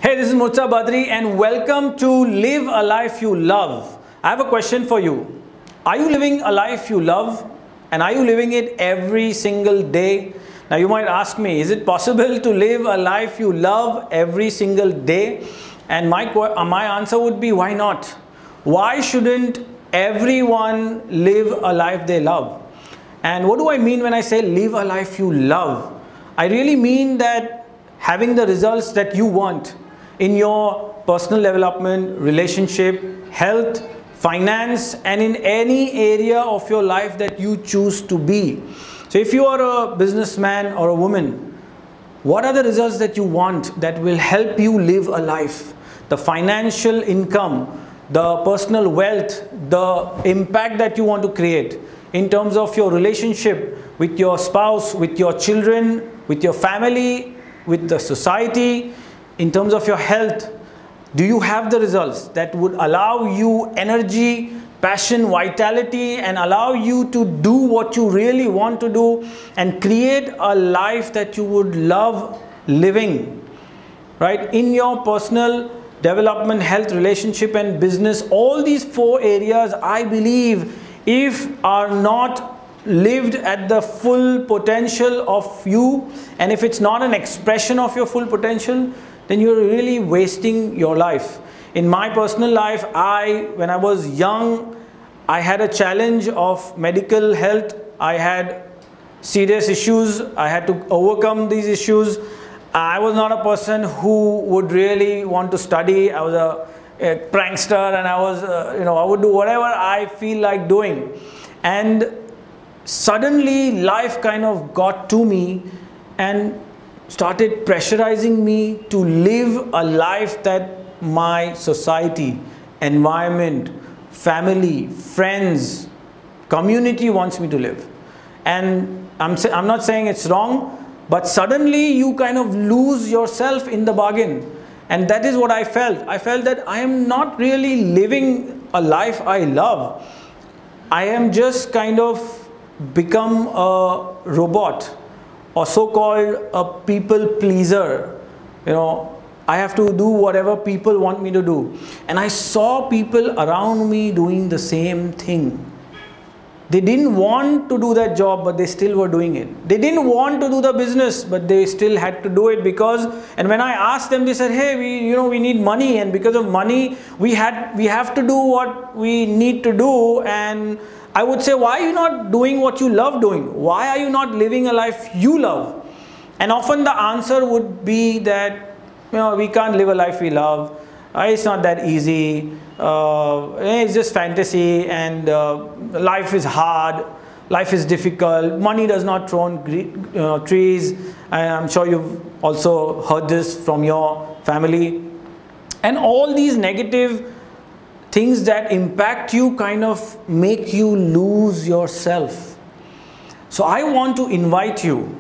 Hey, this is Murtaza Badri and welcome to Live a Life You Love. I have a question for you. Are you living a life you love? And are you living it every single day? Now you might ask me, is it possible to live a life you love every single day? And my answer would be, why not? Why shouldn't everyone live a life they love? And what do I mean when I say live a life you love? I really mean that having the results that you want in your personal development, relationship, health, finance, and in any area of your life that you choose to be. So if you are a businessman or a woman, what are the results that you want that will help you live a life? The financial income, the personal wealth, the impact that you want to create in terms of your relationship with your spouse, with your children, with your family, with the society, in terms of your health. Do you have the results that would allow you energy, passion, vitality, and allow you to do what you really want to do and create a life that you would love living, right? In your personal development, health, relationship, and business, all these four areas, I believe, if are not lived at the full potential of you, and if it's not an expression of your full potential, then you're really wasting your life. In my personal life, when I was young, I had a challenge of medical health. I had serious issues. I had to overcome these issues. I was not a person who would really want to study. I was a prankster, and I would do whatever I feel like doing. And suddenly life kind of got to me and started pressurizing me to live a life that my society, environment, family, friends, community wants me to live. And I'm not saying it's wrong, but suddenly you kind of lose yourself in the bargain. And that is what I felt. I felt that I am not really living a life I love. I am just kind of become a robot, or so-called a people pleaser. I have to do whatever people want me to do. And I saw people around me doing the same thing. They didn't want to do that job, but they still were doing it. They didn't want to do the business, but they still had to do it and when I asked them, they said, hey, we need money, and because of money, we have to do what we need to do. And I would say, why are you not doing what you love doing? Why are you not living a life you love? And often the answer would be that, we can't live a life we love. It's not that easy. It's just fantasy, and life is hard. Life is difficult. Money does not grow on trees. And I'm sure you've also heard this from your family. And all these negative things that impact you kind of make you lose yourself. So I want to invite you,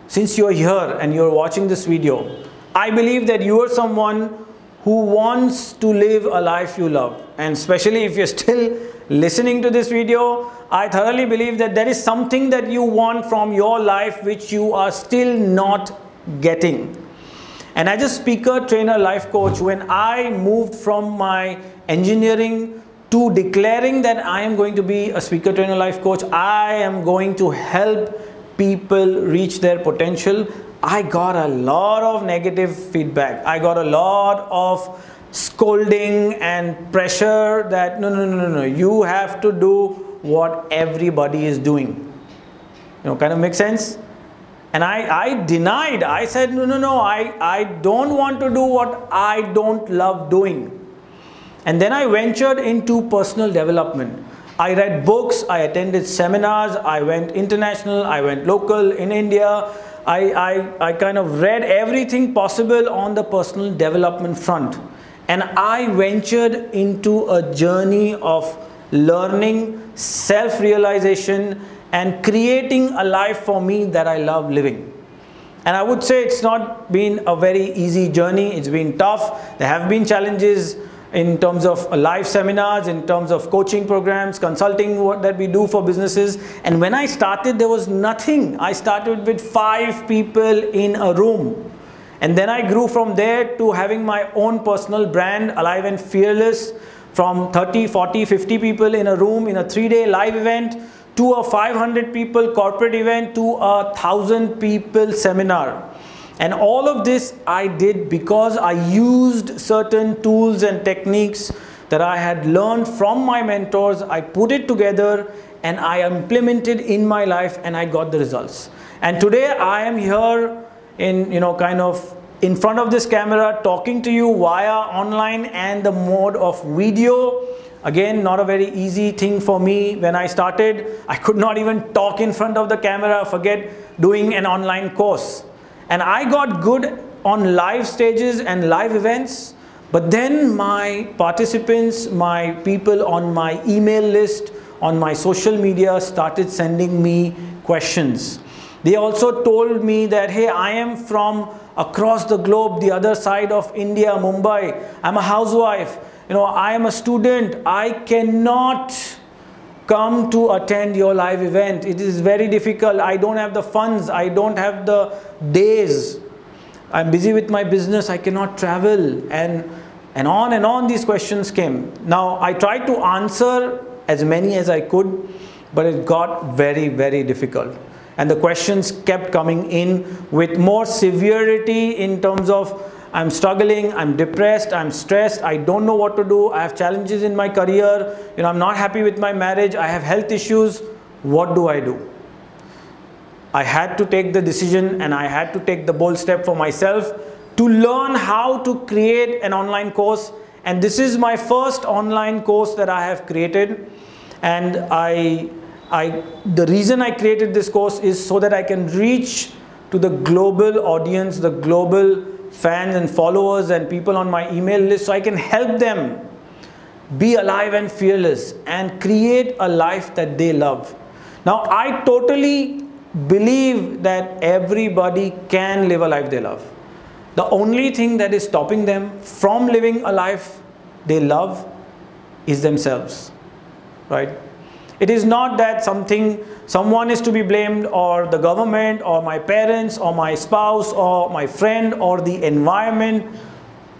since you're here and you're watching this video, I believe that you are someone who wants to live a life you love. And especially if you're still listening to this video, I thoroughly believe that there is something that you want from your life which you are still not getting. And as a speaker, trainer, life coach, when I moved from my engineering to declaring that I am going to be a speaker, trainer, life coach, I am going to help people reach their potential, I got a lot of negative feedback. I got a lot of scolding and pressure that no, you have to do what everybody is doing. Kind of makes sense? And I denied. I said, no, I don't want to do what I don't love doing. And then I ventured into personal development. I read books, I attended seminars, I went international, I went local in India. I kind of read everything possible on the personal development front. And I ventured into a journey of learning, self-realization, and creating a life for me that I love living. And I would say it's not been a very easy journey. It's been tough. There have been challenges in terms of live seminars, in terms of coaching programs, consulting that we do for businesses. And when I started, there was nothing. I started with 5 people in a room. And then I grew from there to having my own personal brand, Alive and Fearless, from 30, 40, 50 people in a room in a 3-day live event to a 500 people corporate event to a 1,000 people seminar. And all of this I did because I used certain tools and techniques that I had learned from my mentors. I put it together and I implemented in my life, and I got the results. And today I am here in, kind of in front of this camera talking to you via online and the mode of video. Again, not a very easy thing for me. When I started, I could not even talk in front of the camera, forget doing an online course. And I got good on live stages and live events, but then my participants, my people on my email list, on my social media started sending me questions. They also told me that, hey, I am from across the globe, the other side of India, Mumbai. I'm a housewife. I am a student. I cannot come to attend your live event. It is very difficult. I don't have the funds. I don't have the days. I'm busy with my business. I cannot travel. And on these questions came. Now, I tried to answer as many as I could, but it got very, very difficult. And the questions kept coming in with more severity in terms of, I'm struggling, I'm depressed, I'm stressed, I don't know what to do, I have challenges in my career, I'm not happy with my marriage, I have health issues, what do I do? I had to take the decision and I had to take the bold step for myself to learn how to create an online course. And this is my first online course that I have created. And the reason I created this course is so that I can reach to the global audience, the global fans and followers and people on my email list, so I can help them be alive and fearless and create a life that they love. Now, I totally believe that everybody can live a life they love. The only thing that is stopping them from living a life they love is themselves, right? It is not that someone is to be blamed, or the government, or my parents, or my spouse, or my friend, or the environment.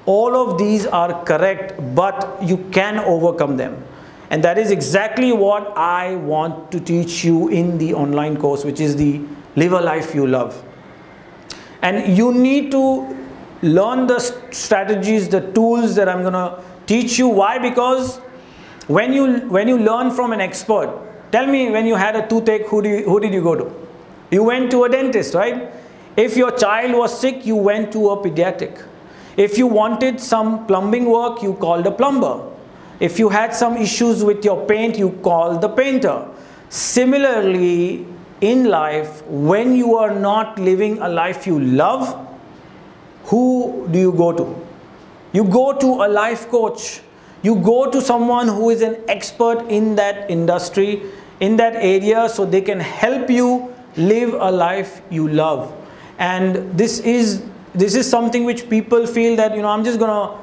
All of these are correct, but you can overcome them. And that is exactly what I want to teach you in the online course, which is the Live a Life You Love. And you need to learn the strategies, the tools that I'm going to teach you. Why? Because when you learn from an expert, tell me, when you had a toothache, who did you go to? You went to a dentist, right? If your child was sick, you went to a pediatric. If you wanted some plumbing work, you called a plumber. If you had some issues with your paint, you called the painter. Similarly, in life, when you are not living a life you love, who do you go to? You go to a life coach. You go to someone who is an expert in that industry, in that area, so they can help you live a life you love. And this is something which people feel that, I'm just going to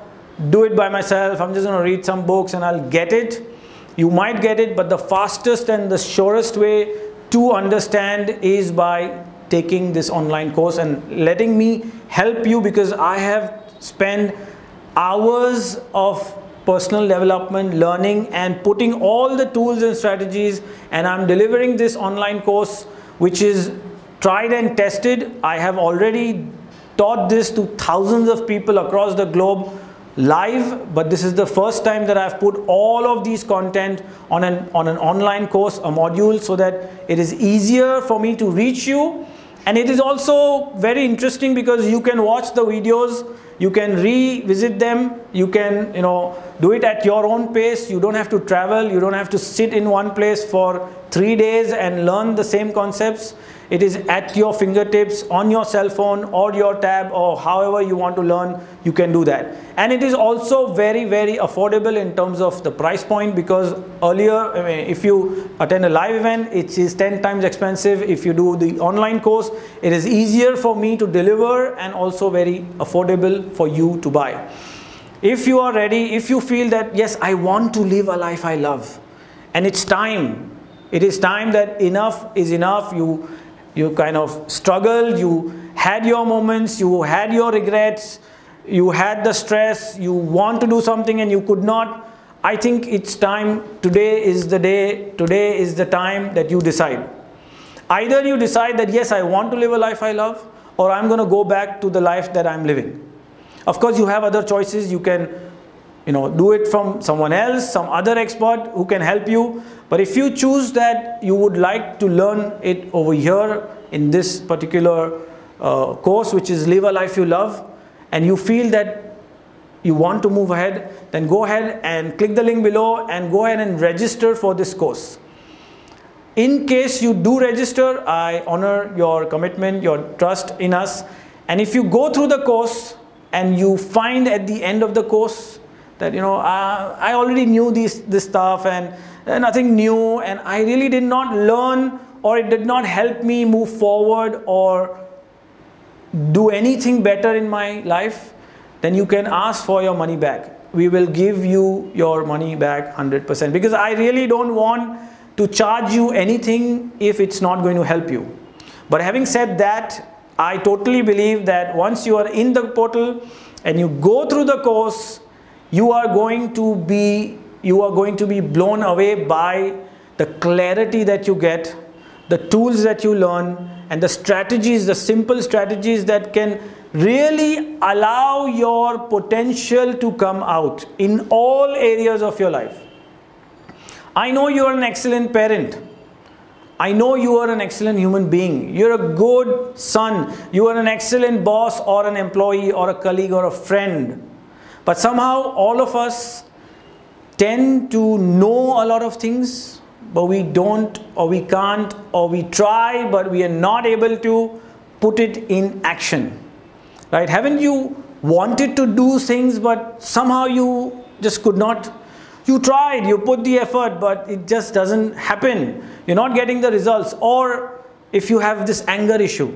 do it by myself. I'm just going to read some books and I'll get it. You might get it, but the fastest and the surest way to understand is by taking this online course and letting me help you, because I have spent hours of personal development, learning, and putting all the tools and strategies, and I'm delivering this online course which is tried and tested. I have already taught this to thousands of people across the globe live, but this is the first time that I've put all of these content on an online course, a module, so that it is easier for me to reach you. And it is also very interesting because you can watch the videos, you can revisit them, you can do it at your own pace. You don't have to travel, you don't have to sit in one place for 3 days and learn the same concepts. It is at your fingertips, on your cell phone or your tab, or however you want to learn, you can do that. And it is also very, very affordable in terms of the price point, because earlier, if you attend a live event, it is 10 times expensive. If you do the online course, it is easier for me to deliver and also very affordable for you to buy. If you are ready, if you feel that, yes, I want to live a life I love, and it's time. It is time that enough is enough. You kind of struggled, you had your moments, you had your regrets, you had the stress, you want to do something and you could not. I think it's time. Today is the day, today is the time that you decide. Either you decide that yes, I want to live a life I love, or I'm going to go back to the life that I'm living. Of course, you have other choices. You can, do it from someone else, some other expert who can help you. But if you choose that you would like to learn it over here in this particular course, which is Live a Life You Love, and you feel that you want to move ahead, then go ahead and click the link below and go ahead and register for this course. In case you do register, I honor your commitment, your trust in us. And if you go through the course and you find at the end of the course that, I already knew this stuff and nothing new, and I really did not learn, or it did not help me move forward or do anything better in my life, then you can ask for your money back. We will give you your money back 100%, because I really don't want to charge you anything if it's not going to help you. But having said that, I totally believe that once you are in the portal and you go through the course, you are going to be blown away by the clarity that you get, the tools that you learn, and the strategies, the simple strategies that can really allow your potential to come out in all areas of your life. I know you are an excellent parent. I know you are an excellent human being. You're a good son. You are an excellent boss or an employee or a colleague or a friend. But somehow all of us tend to know a lot of things, but we don't, or we can't, or we try, but we are not able to put it in action. Right? Haven't you wanted to do things, but somehow you just could not? You tried, you put the effort, but it just doesn't happen. You're not getting the results. Or if you have this anger issue,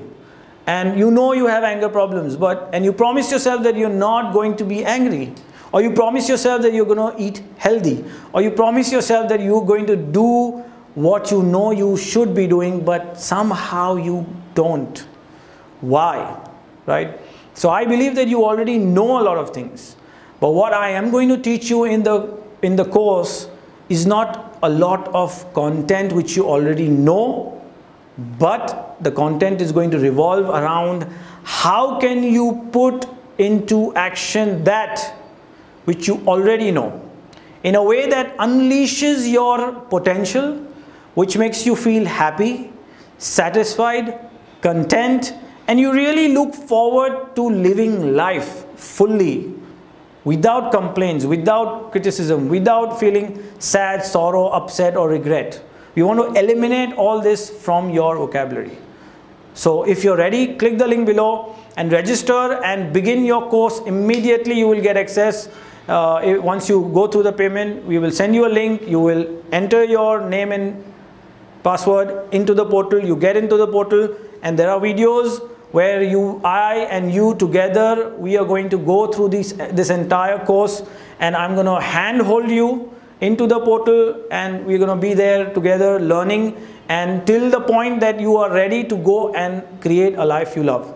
and you know you have anger problems, and you promise yourself that you're not going to be angry, or you promise yourself that you're going to eat healthy, or you promise yourself that you're going to do what you know you should be doing, but somehow you don't. Why? Right? So I believe that you already know a lot of things. But what I am going to teach you in the course is not a lot of content which you already know, but the content is going to revolve around how can you put into action that which you already know in a way that unleashes your potential, which makes you feel happy, satisfied, content, and you really look forward to living life fully, without complaints, without criticism, without feeling sad, sorrow, upset, or regret. You want to eliminate all this from your vocabulary. So if you're ready, click the link below and register and begin your course. Immediately you will get access. Once you go through the payment, we will send you a link. You will enter your name and password into the portal. You get into the portal and there are videos where I and you together, we are going to go through this entire course, and I'm going to handhold you into the portal, and we're going to be there together learning until the point that you are ready to go and create a life you love.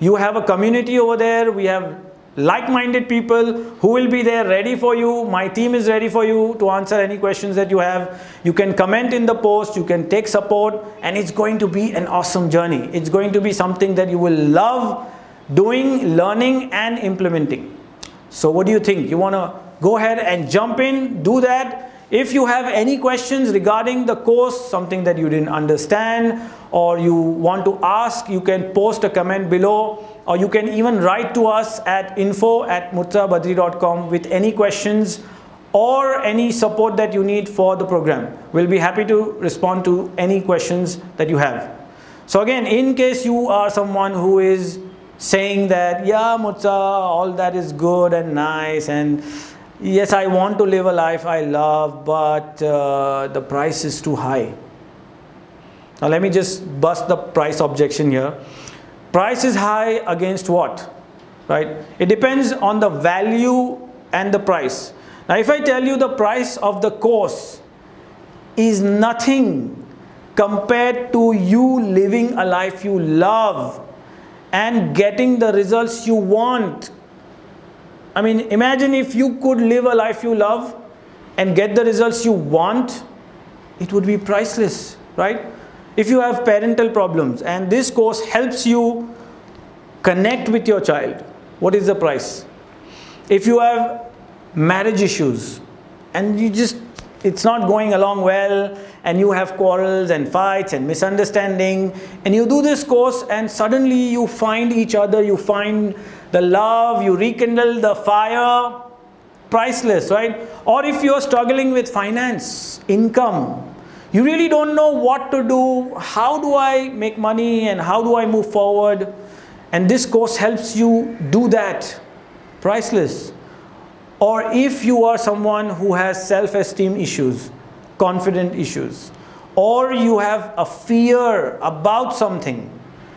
You have a community over there. We have like-minded people who will be there ready for you. My team is ready for you to answer any questions that you have. You can comment in the post, you can take support, and it's going to be an awesome journey. It's going to be something that you will love doing, learning, and implementing. So what do you think? You want to go ahead and jump in, do that. If you have any questions regarding the course, something that you didn't understand, or you want to ask, you can post a comment below, or you can even write to us at info@murtazabadri.com with any questions or any support that you need for the program. We'll be happy to respond to any questions that you have. So again, in case you are someone who is saying that, yeah, Murtaza, all that is good and nice, and yes, I want to live a life I love, but the price is too high. Now let me just bust the price objection here. Price is high against what? Right? It depends on the value and the price. Now if I tell you the price of the course is nothing compared to you living a life you love and getting the results you want. I mean, imagine if you could live a life you love and get the results you want, it would be priceless, right? If you have parental problems and this course helps you connect with your child, what is the price? If you have marriage issues and it's not going along well and you have quarrels and fights and misunderstanding, and you do this course and suddenly you find each other, you find the love, you rekindle the fire, priceless, right? Or if you're struggling with finance, income, you really don't know what to do, how do I make money and how do I move forward? And this course helps you do that, priceless. Or if you are someone who has self-esteem issues, confidence issues, or you have a fear about something,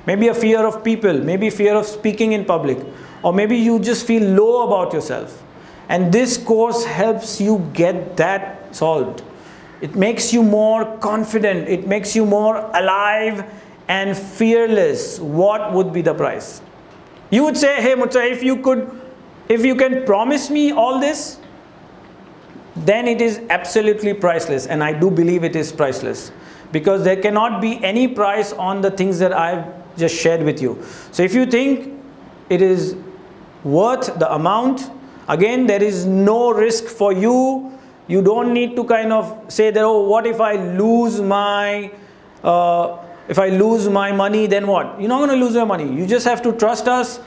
maybe a fear of people, maybe fear of speaking in public, or maybe you just feel low about yourself. And this course helps you get that solved. It makes you more confident, it makes you more alive and fearless. What would be the price? You would say, hey Mutsa, if you can promise me all this, then it is absolutely priceless. And I do believe it is priceless, because there cannot be any price on the things that I've just shared with you. So if you think it is worth the amount, again, there is no risk for you. You don't need to kind of say that, oh, what if I lose my money, then what? You're not going to lose your money. You just have to trust us.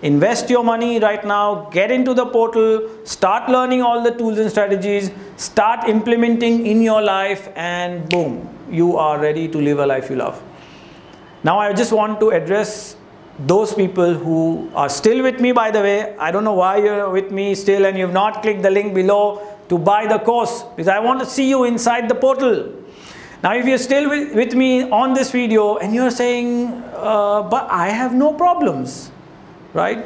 Invest your money right now, get into the portal, start learning all the tools and strategies, start implementing in your life, and boom, you are ready to live a life you love. Now I just want to address those people who are still with me, by the way. I don't know why you're with me still and you've not clicked the link below to buy the course, because I want to see you inside the portal. Now if you're still with me on this video and you're saying, but I have no problems. Right?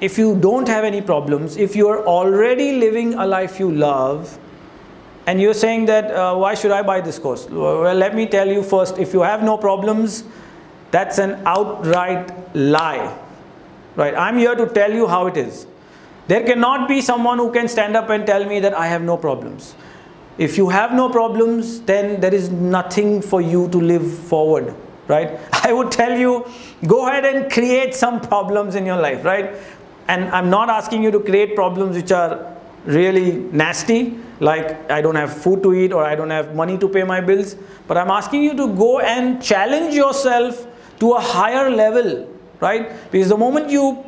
If you don't have any problems, if you are already living a life you love, and you're saying that, why should I buy this course? Well, let me tell you first, if you have no problems, that's an outright lie. Right? I'm here to tell you how it is. There cannot be someone who can stand up and tell me that I have no problems. If you have no problems, then there is nothing for you to live forward. Right? I would tell you, go ahead and create some problems in your life, right? And I'm not asking you to create problems which are really nasty, like I don't have food to eat or I don't have money to pay my bills, but I'm asking you to go and challenge yourself to a higher level, right? Because the moment you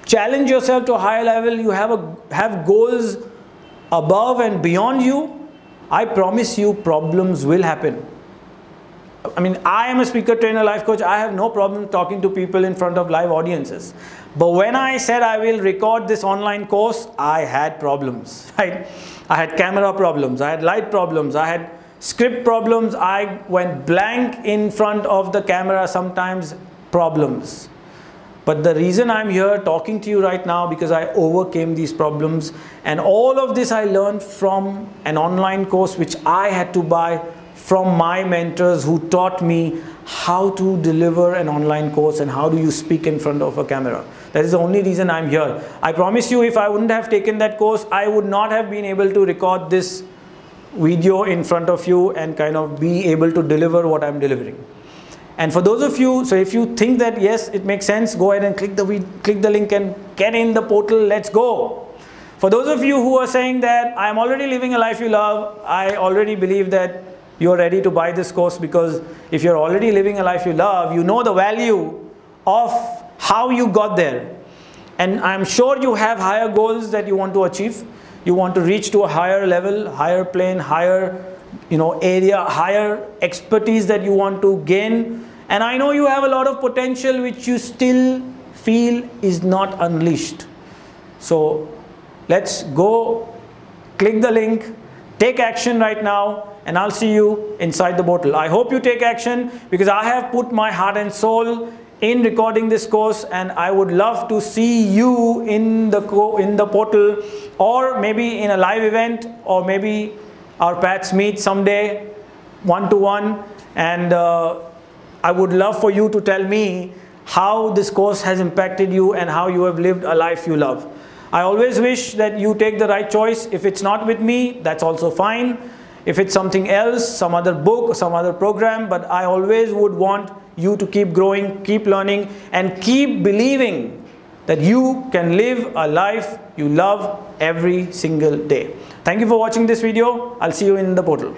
challenge yourself to a higher level, you have goals above and beyond you, I promise you problems will happen. I mean, I am a speaker, trainer, life coach. I have no problem talking to people in front of live audiences. But when I said I will record this online course, I had problems, right? I had camera problems, I had light problems, I had script problems, I went blank in front of the camera, sometimes problems. But the reason I'm here talking to you right now, because I overcame these problems, and all of this I learned from an online course which I had to buy from my mentors who taught me how to deliver an online course and how do you speak in front of a camera. That is the only reason I'm here. I promise you, if I wouldn't have taken that course, I would not have been able to record this video in front of you and kind of be able to deliver what I'm delivering. And for those of you, so if you think that yes, it makes sense, go ahead and click the link and get in the portal, let's go. For those of you who are saying that I'm already living a life you love, I already believe that you're ready to buy this course, because if you're already living a life you love, you know the value of how you got there. And I'm sure you have higher goals that you want to achieve. You want to reach to a higher level, higher plane, higher area, higher expertise that you want to gain. And I know you have a lot of potential which you still feel is not unleashed. So let's go, click the link, take action right now, and I'll see you inside the portal. I hope you take action, because I have put my heart and soul in recording this course, and I would love to see you in the portal, or maybe in a live event, or maybe our paths meet someday one-to-one. And I would love for you to tell me how this course has impacted you and how you have lived a life you love. I always wish that you take the right choice. If it's not with me, that's also fine. If it's something else, some other book, some other program, but I always would want you to keep growing, keep learning, and keep believing that you can live a life you love every single day. Thank you for watching this video. I'll see you in the portal.